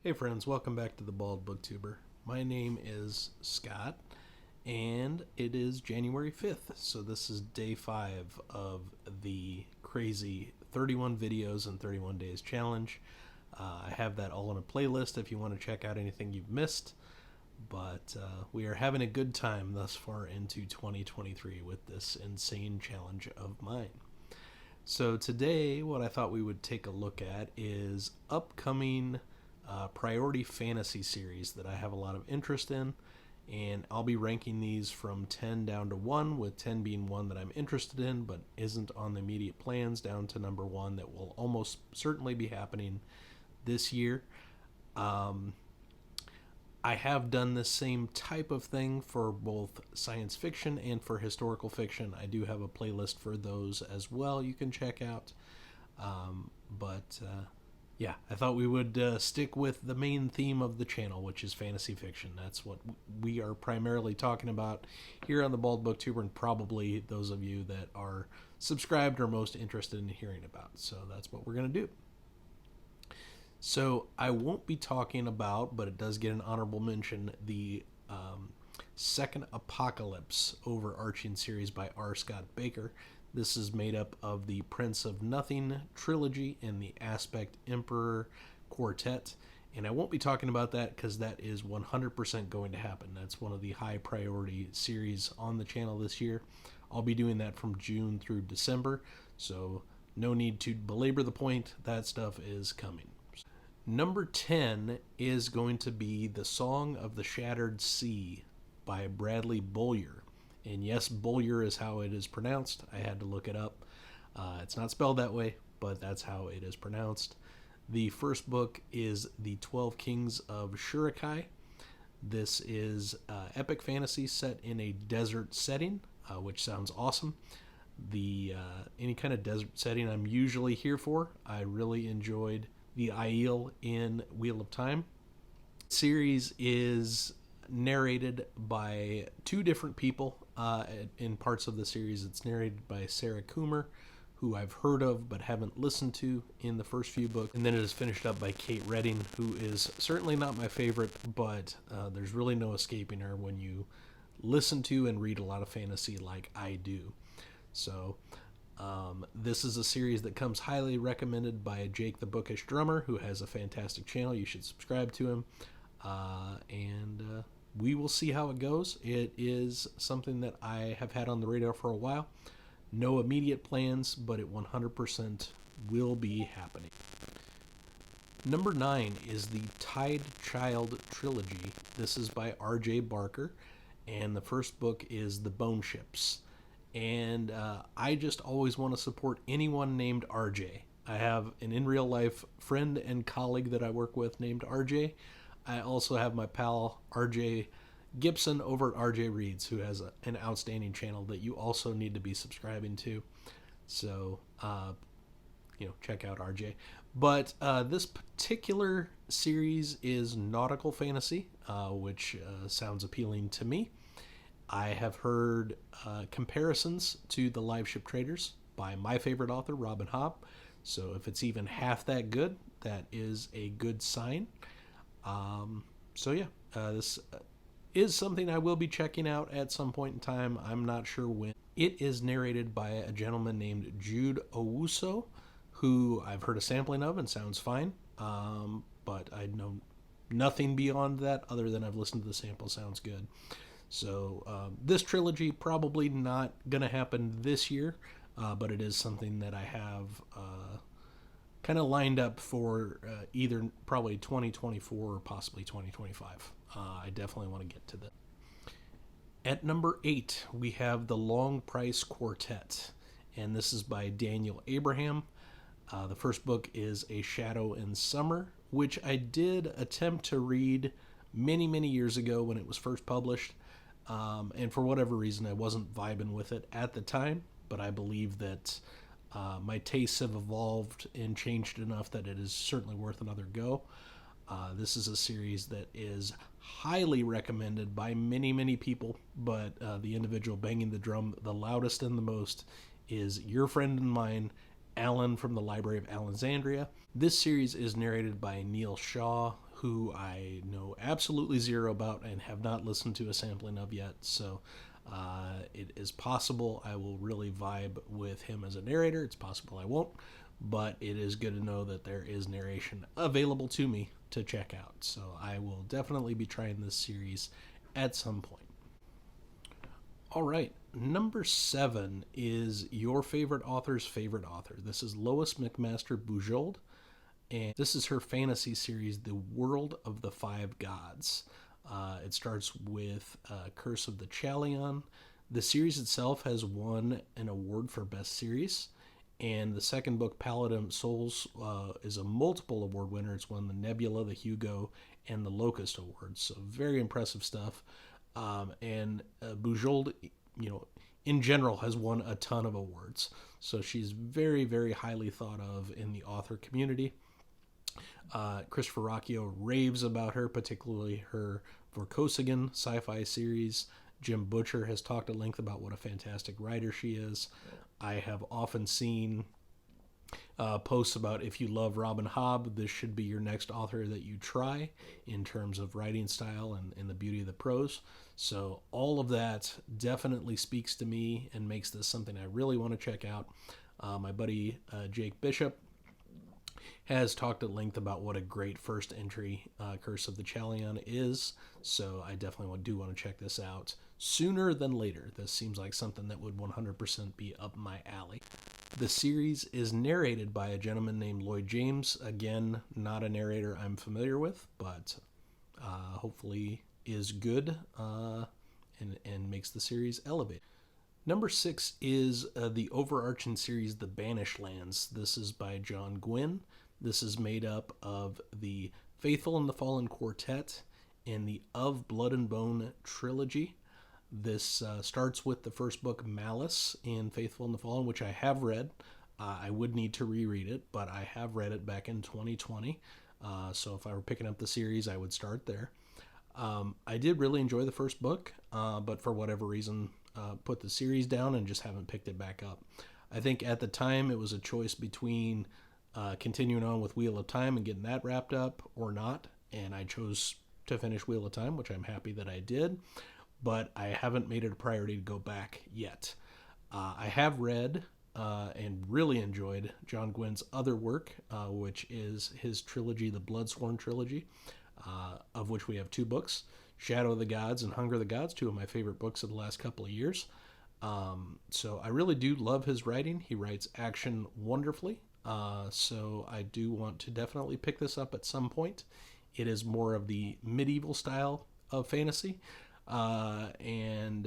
Hey friends, welcome back to the Bald Booktuber. My name is Scott, and it is January 5th, so this is day 5 of the crazy 31 videos in 31 days challenge. I have that all in a playlist if you want to check out anything you've missed, but we are having a good time thus far into 2023 with this insane challenge of mine. So today, what I thought we would take a look at is upcoming priority fantasy series that I have a lot of interest in, and I'll be ranking these from 10 down to 1, with 10 being one that I'm interested in but isn't on the immediate plans, down to number 1 that will almost certainly be happening this year. I have done the same type of thing for both science fiction and for historical fiction. I do have a playlist for those as well you can check out. But I thought we would stick with the main theme of the channel, which is fantasy fiction. That's what we are primarily talking about here on the Bald Booktuber, and probably those of you that are subscribed are most interested in hearing about. So that's what we're going to do. So I won't be talking about, but it does get an honorable mention, the Second Apocalypse overarching series by R. Scott Baker. This is made up of the Prince of Nothing trilogy and the Aspect Emperor Quartet. And I won't be talking about that because that is 100% going to happen. That's one of the high priority series on the channel this year. I'll be doing that from June through December, so no need to belabor the point. That stuff is coming. Number 10 is going to be The Song of the Shattered Sea by Bradley Beaulieu. And yes, Beaulieu is how it is pronounced. I had to look it up. It's not spelled that way, but that's how it is pronounced. The first book is The 12 Kings of Shurikai. This is epic fantasy set in a desert setting, which sounds awesome. Any kind of desert setting I'm usually here for. I really enjoyed the Aiel in Wheel of Time. The series is narrated by two different people. In parts of the series, it's narrated by Sarah Coomer, who I've heard of but haven't listened to in the first few books. And then it is finished up by Kate Redding, who is certainly not my favorite, but there's really no escaping her when you listen to and read a lot of fantasy like I do. So this is a series that comes highly recommended by Jake the Bookish Drummer, who has a fantastic channel. You should subscribe to him. We will see how it goes. It is something that I have had on the radar for a while. No immediate plans, but it 100% will be happening. Number 9 is the Tide Child Trilogy. This is by R.J. Barker, and the first book is The Bone Ships. And I just always want to support anyone named RJ. I have an in real life friend and colleague that I work with named RJ. I also have my pal RJ Gibson over at RJ Reads, who has an outstanding channel that you also need to be subscribing to. So, check out RJ. But this particular series is nautical fantasy, which sounds appealing to me. I have heard comparisons to The Live Ship Traders by my favorite author, Robin Hobb. So if it's even half that good, that is a good sign. This is something I will be checking out at some point in time. I'm not sure when. It is narrated by a gentleman named Jude Owusu, who I've heard a sampling of and sounds fine. But I know nothing beyond that other than I've listened to the sample. Sounds good. So this trilogy probably not going to happen this year, but it is something that I have kind of lined up for either probably 2024 or possibly 2025. I definitely want to get to that. At number 8, we have The Long Price Quartet, and this is by Daniel Abraham. The first book is A Shadow in Summer, which I did attempt to read many, many years ago when it was first published. And for whatever reason, I wasn't vibing with it at the time, but I believe that my tastes have evolved and changed enough that it is certainly worth another go. This is a series that is highly recommended by many, many people, but the individual banging the drum the loudest and the most is your friend and mine, Alan from the Library of Alexandria. This series is narrated by Neil Shaw, who I know absolutely zero about and have not listened to a sampling of yet. So it is possible I will really vibe with him as a narrator. It's possible I won't, but it is good to know that there is narration available to me to check out. So I will definitely be trying this series at some point. All right, number 7 is your favorite author's favorite author. This is Lois McMaster Bujold, and this is her fantasy series, The World of the Five Gods. It starts with Curse of the Chalion. The series itself has won an award for Best Series, and the second book, Paladin Souls, is a multiple award winner. It's won the Nebula, the Hugo, and the Locust Awards. So very impressive stuff. And Bujold, in general, has won a ton of awards. So she's very, very highly thought of in the author community. Christopher Rocchio raves about her, particularly her Vorkosigan sci-fi series. Jim Butcher has talked at length about what a fantastic writer she is. I have often seen posts about, if you love Robin Hobb, this should be your next author that you try in terms of writing style and the beauty of the prose. So all of that definitely speaks to me and makes this something I really want to check out. My buddy Jake Bishop has talked at length about what a great first entry Curse of the Chalion is, so I definitely do want to check this out sooner than later. This seems like something that would 100% be up my alley. The series is narrated by a gentleman named Lloyd James. Again, not a narrator I'm familiar with, but hopefully is good and makes the series elevate. Number 6 is the overarching series, The Banish Lands. This is by John Gwynne. This is made up of the Faithful and the Fallen Quartet and the Of Blood and Bone Trilogy. This starts with the first book, Malice, in Faithful and the Fallen, which I have read. I would need to reread it, but I have read it back in 2020. So if I were picking up the series, I would start there. I did really enjoy the first book, but for whatever reason, put the series down and just haven't picked it back up. I think at the time it was a choice between continuing on with Wheel of Time and getting that wrapped up or not, and I chose to finish Wheel of Time, which I'm happy that I did, but I haven't made it a priority to go back yet. I have read and really enjoyed John Gwynne's other work, which is his trilogy, the Bloodsworn Trilogy, of which we have 2 books, Shadow of the Gods and Hunger of the Gods, 2 of my favorite books of the last couple of years. So I really do love his writing. He writes action wonderfully. So I do want to definitely pick this up at some point. It is more of the medieval style of fantasy. And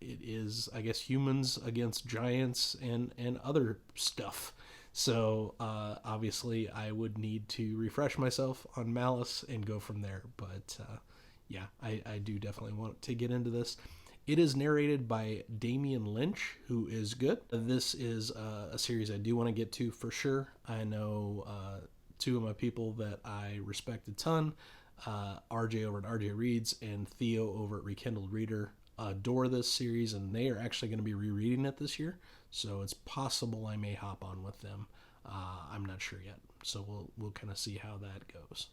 it is, I guess, humans against giants and other stuff. So obviously I would need to refresh myself on Malice and go from there. But yeah, I do definitely want to get into this. It is narrated by Damian Lynch, who is good. This is a series I do want to get to for sure. I know 2 of my people that I respect a ton, RJ over at RJ Reads and Theo over at Rekindled Reader, adore this series, and they are actually going to be rereading it this year. So it's possible I may hop on with them. I'm not sure yet. So we'll kind of see how that goes.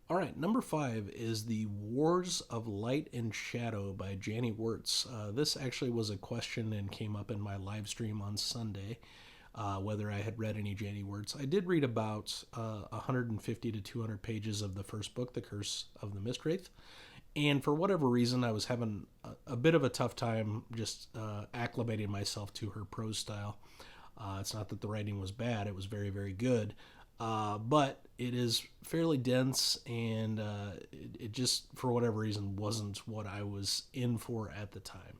All right, number 5 is The Wars of Light and Shadow by Janny Wirtz. This actually was a question and came up in my live stream on Sunday, whether I had read any Janny Wirtz. I did read about 150 to 200 pages of the first book, The Curse of the Mistwraith, and for whatever reason, I was having a bit of a tough time just acclimating myself to her prose style. It's not that the writing was bad, it was very, very good. But it is fairly dense, and it just, for whatever reason, wasn't what I was in for at the time.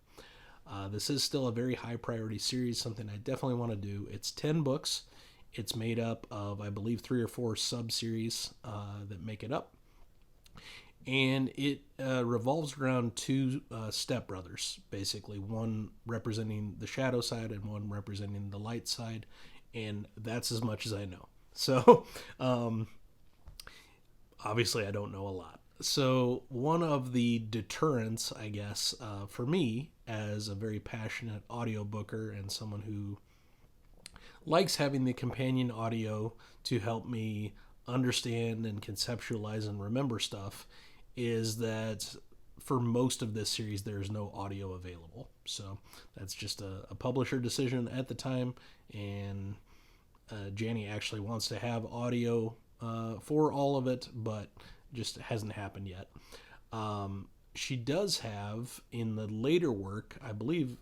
This is still a very high priority series, something I definitely want to do. It's 10 books. It's made up of, I believe, 3 or 4 sub-series that make it up. And it revolves around 2 stepbrothers, basically, one representing the shadow side and one representing the light side, and that's as much as I know. So, obviously I don't know a lot. So one of the deterrents, I guess, for me as a very passionate audiobooker and someone who likes having the companion audio to help me understand and conceptualize and remember stuff is that for most of this series there's no audio available. So that's just a publisher decision at the time, and Janie actually wants to have audio for all of it, but just hasn't happened yet. She does have in the later work, I believe,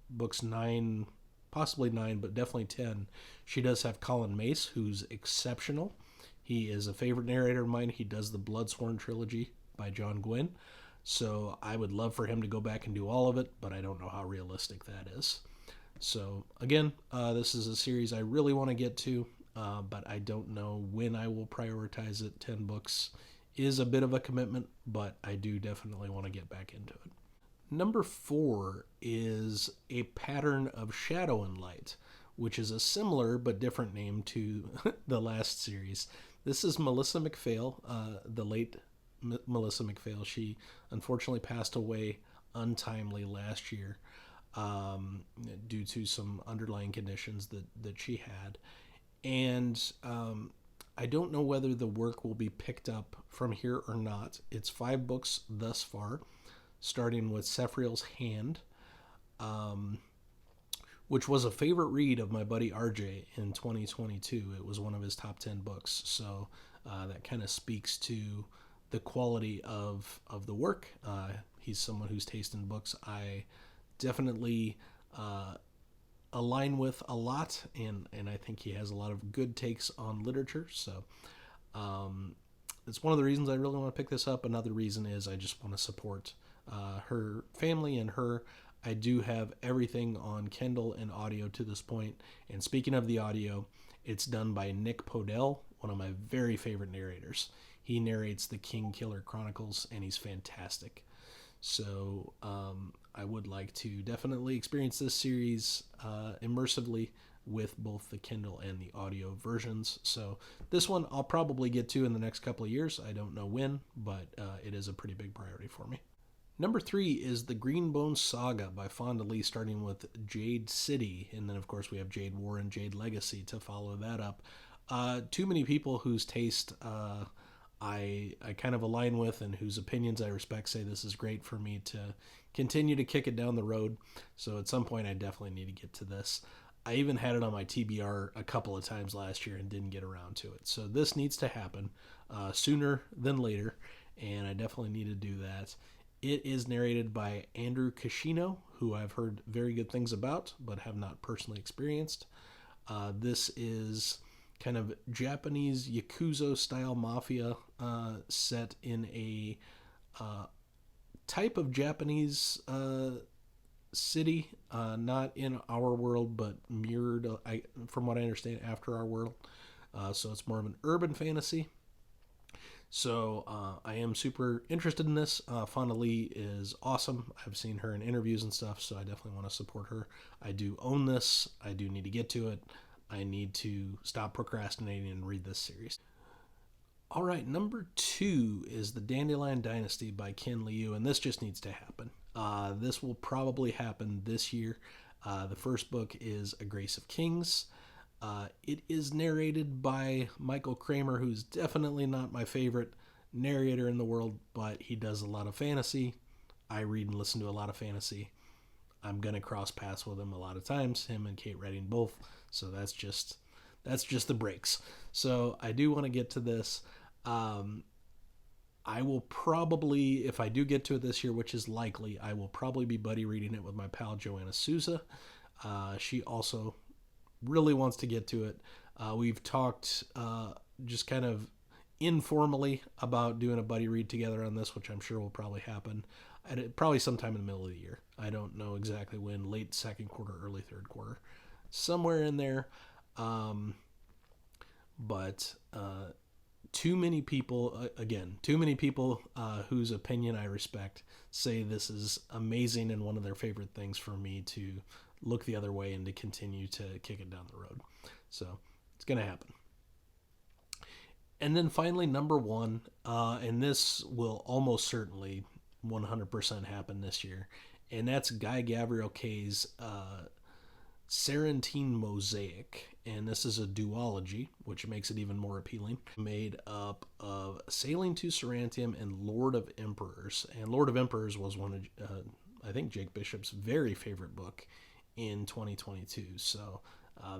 books 9, possibly 9, but definitely 10. She does have Colin Mace, who's exceptional. He is a favorite narrator of mine. He does the Bloodsworn trilogy by John Gwynne. So I would love for him to go back and do all of it, but I don't know how realistic that is. So again, this is a series I really want to get to, but I don't know when I will prioritize it. 10 books is a bit of a commitment, but I do definitely want to get back into it. Number 4 is A Pattern of Shadow and Light, which is a similar but different name to the last series. This is Melissa MacPhail, the late Melissa MacPhail. She unfortunately passed away untimely last year due to some underlying conditions that she had. And I don't know whether the work will be picked up from here or not. It's 5 books thus far, starting with Sephriel's Hand, which was a favorite read of my buddy RJ in 2022. It was one of his top 10 books. So that kind of speaks to the quality of the work. He's someone whose taste in books I definitely align with a lot, and I think he has a lot of good takes on literature. So it's one of the reasons I really want to pick this up. Another reason is I just want to support her family and her. I do have everything on Kindle and audio to this point. And speaking of the audio, it's done by Nick Podell, one of my very favorite narrators. He narrates the King Killer Chronicles, and he's fantastic. So I would like to definitely experience this series immersively with both the Kindle and the audio versions. So this one I'll probably get to in the next couple of years. I don't know when, but it is a pretty big priority for me. Number 3 is the Greenbone Saga by Fonda Lee, starting with Jade City. And then, of course, we have Jade War and Jade Legacy to follow that up. Too many people whose taste I kind of align with and whose opinions I respect say this is great for me to continue to kick it down the road. So at some point I definitely need to get to this. I even had it on my TBR a couple of times last year and didn't get around to it. So this needs to happen sooner than later, and I definitely need to do that. It is narrated by Andrew Kishino, who I've heard very good things about, but have not personally experienced. This is kind of Japanese Yakuza-style mafia set in a type of Japanese city, not in our world, but mirrored, from what I understand, after our world. So it's more of an urban fantasy. So I am super interested in this. Fonda Lee is awesome. I've seen her in interviews and stuff, so I definitely want to support her. I do own this. I do need to get to it. I need to stop procrastinating and read this series. All right, number 2 is the Dandelion Dynasty by Ken Liu, and this just needs to happen. This will probably happen this year. The first book is A Grace of Kings. It is narrated by Michael Kramer, who's definitely not my favorite narrator in the world, but he does a lot of fantasy. I read and listen to a lot of fantasy. I'm going to cross paths with him a lot of times, him and Kate Redding both. So that's just the breaks. So I do want to get to this. I will probably, if I do get to it this year, which is likely, I will probably be buddy reading it with my pal Joanna Souza. She also really wants to get to it. We've talked just kind of informally about doing a buddy read together on this, which I'm sure will probably happen at probably sometime in the middle of the year. I don't know exactly when, late second quarter, early third quarter, somewhere in there. But too many people, whose opinion I respect, say this is amazing and one of their favorite things for me to look the other way and to continue to kick it down the road. So it's going to happen. And then finally, number 1, and this will almost certainly 100% happen this year, and that's Guy Gavriel Kay's Sarantine Mosaic, and this is a duology, which makes it even more appealing, made up of Sailing to Sarantium and Lord of Emperors. And Lord of Emperors was one of, I think, Jake Bishop's very favorite book in 2022. So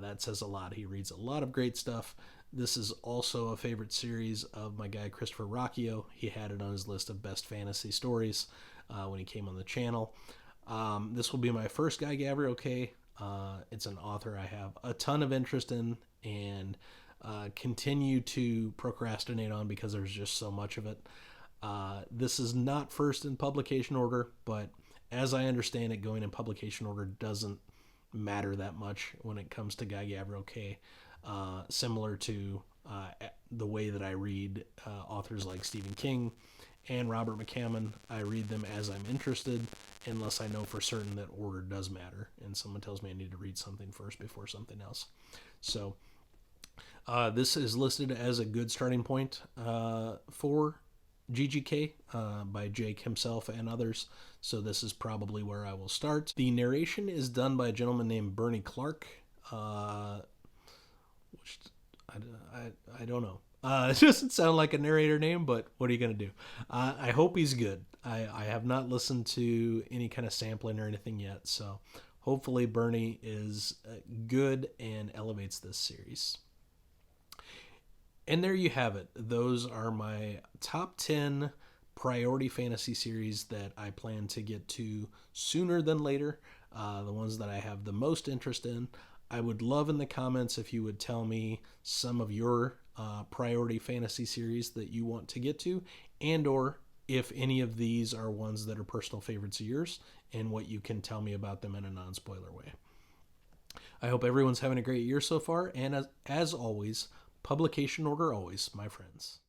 that says a lot. He reads a lot of great stuff. This is also a favorite series of my guy Christopher Rocchio. He had it on his list of best fantasy stories when he came on the channel. This will be my first Guy Gavriel K. It's an author I have a ton of interest in and continue to procrastinate on because there's just so much of it. This is not first in publication order, but as I understand it, going in publication order doesn't matter that much when it comes to Guy Gavriel K. Similar to the way that I read authors like Stephen King and Robert McCammon. I read them as I'm interested, unless I know for certain that order does matter, and someone tells me I need to read something first before something else. So this is listed as a good starting point for GGK by Jake himself and others, so this is probably where I will start. The narration is done by a gentleman named Bernie Clark, which I don't know. It doesn't sound like a narrator name, but what are you going to do? I hope he's good. I have not listened to any kind of sampling or anything yet, so hopefully Bernie is good and elevates this series. And there you have it. Those are my top 10 priority fantasy series that I plan to get to sooner than later, the ones that I have the most interest in. I would love in the comments if you would tell me some of your priority fantasy series that you want to get to, and or if any of these are ones that are personal favorites of yours and what you can tell me about them in a non-spoiler way. I hope everyone's having a great year so far, and as always, publication order always, my friends.